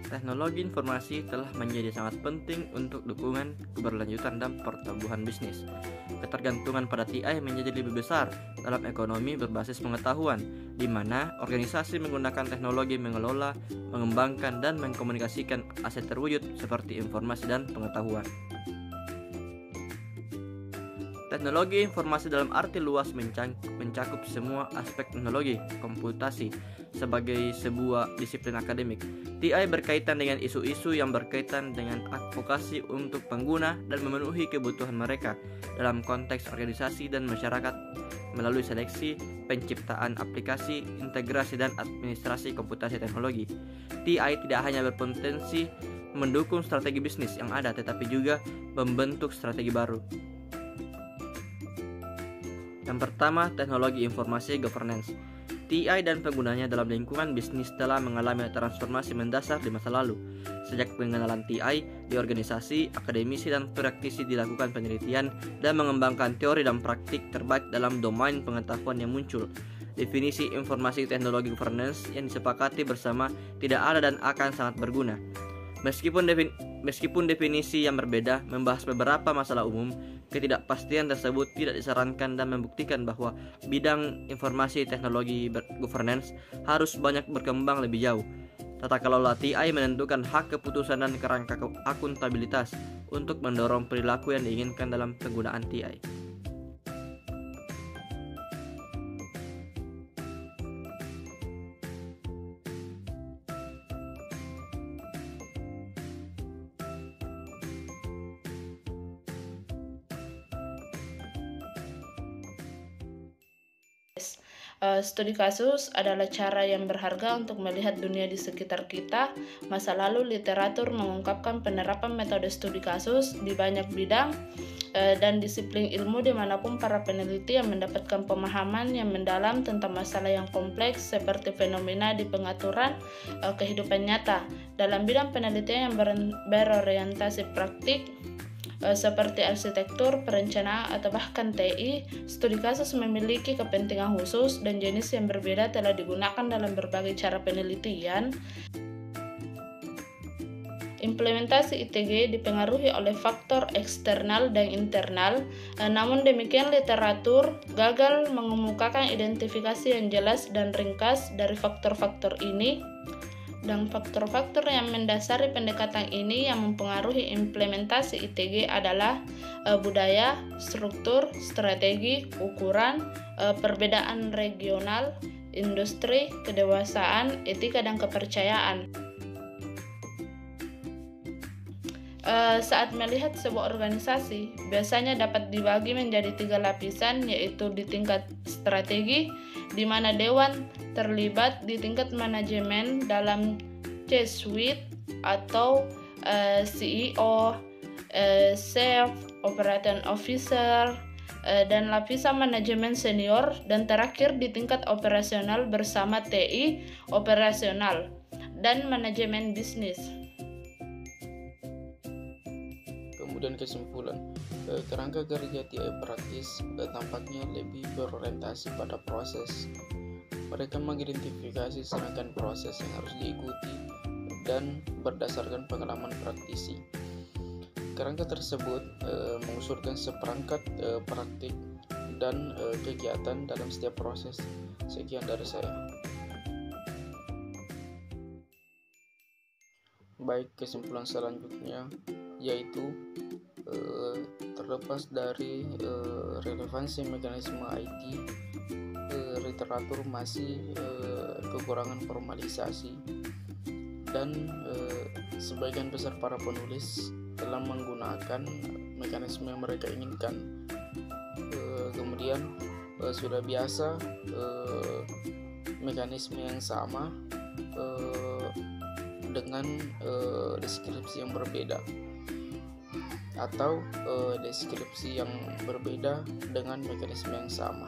Teknologi informasi telah menjadi sangat penting untuk dukungan keberlanjutan dan pertumbuhan bisnis. Ketergantungan pada TI menjadi lebih besar dalam ekonomi berbasis pengetahuan, di mana organisasi menggunakan teknologi mengelola, mengembangkan, dan mengkomunikasikan aset terwujud seperti informasi dan pengetahuan. Teknologi informasi dalam arti luas mencakup semua aspek teknologi komputasi sebagai sebuah disiplin akademik. TI berkaitan dengan isu-isu yang berkaitan dengan advokasi untuk pengguna dan memenuhi kebutuhan mereka dalam konteks organisasi dan masyarakat melalui seleksi, penciptaan aplikasi, integrasi, dan administrasi komputasi teknologi. TI tidak hanya berpotensi mendukung strategi bisnis yang ada, tetapi juga membentuk strategi baru. Yang pertama, teknologi informasi governance. TI dan penggunanya dalam lingkungan bisnis telah mengalami transformasi mendasar di masa lalu. Sejak pengenalan TI di organisasi, akademisi, dan praktisi dilakukan penelitian dan mengembangkan teori dan praktik terbaik dalam domain pengetahuan yang muncul. Definisi informasi teknologi governance yang disepakati bersama tidak ada dan akan sangat berguna. Meskipun definisi yang berbeda membahas beberapa masalah umum, ketidakpastian tersebut tidak disarankan dan membuktikan bahwa bidang informasi teknologi governance harus banyak berkembang lebih jauh. Tata kelola TI menentukan hak keputusan dan kerangka akuntabilitas untuk mendorong perilaku yang diinginkan dalam penggunaan TI. Studi kasus adalah cara yang berharga untuk melihat dunia di sekitar kita. Masa lalu literatur mengungkapkan penerapan metode studi kasus di banyak bidang dan disiplin ilmu dimanapun para peneliti yang mendapatkan pemahaman yang mendalam tentang masalah yang kompleks seperti fenomena di pengaturan kehidupan nyata. Dalam bidang penelitian yang berorientasi praktik, seperti arsitektur, perencanaan, atau bahkan TI, studi kasus memiliki kepentingan khusus dan jenis yang berbeda telah digunakan dalam berbagai cara penelitian. Implementasi ITG dipengaruhi oleh faktor eksternal dan internal, namun demikian literatur gagal mengemukakan identifikasi yang jelas dan ringkas dari faktor-faktor ini. Dan faktor-faktor yang mendasari pendekatan ini yang mempengaruhi implementasi ITG adalah budaya, struktur, strategi, ukuran, perbedaan regional, industri, kedewasaan, etika, dan kepercayaan. Saat melihat sebuah organisasi, biasanya dapat dibagi menjadi 3 lapisan, yaitu di tingkat strategi, di mana dewan terlibat di tingkat manajemen dalam C-suite atau CEO, Chief Operating Officer, dan lapisan manajemen senior, dan terakhir di tingkat operasional bersama TI, operasional, dan manajemen bisnis. Kemudian kesimpulan, kerangka kerja TI praktis tampaknya lebih berorientasi pada proses. Mereka mengidentifikasi serangkaian proses yang harus diikuti dan berdasarkan pengalaman praktisi. Kerangka tersebut mengusulkan seperangkat praktik dan kegiatan dalam setiap proses. Sekian dari saya. Baik, kesimpulan selanjutnya yaitu terlepas dari relevansi mekanisme IT, literatur masih kekurangan formalisasi, dan sebagian besar para penulis telah menggunakan mekanisme yang mereka inginkan. Kemudian sudah biasa mekanisme yang sama dengan deskripsi yang berbeda, atau deskripsi yang berbeda dengan mekanisme yang sama.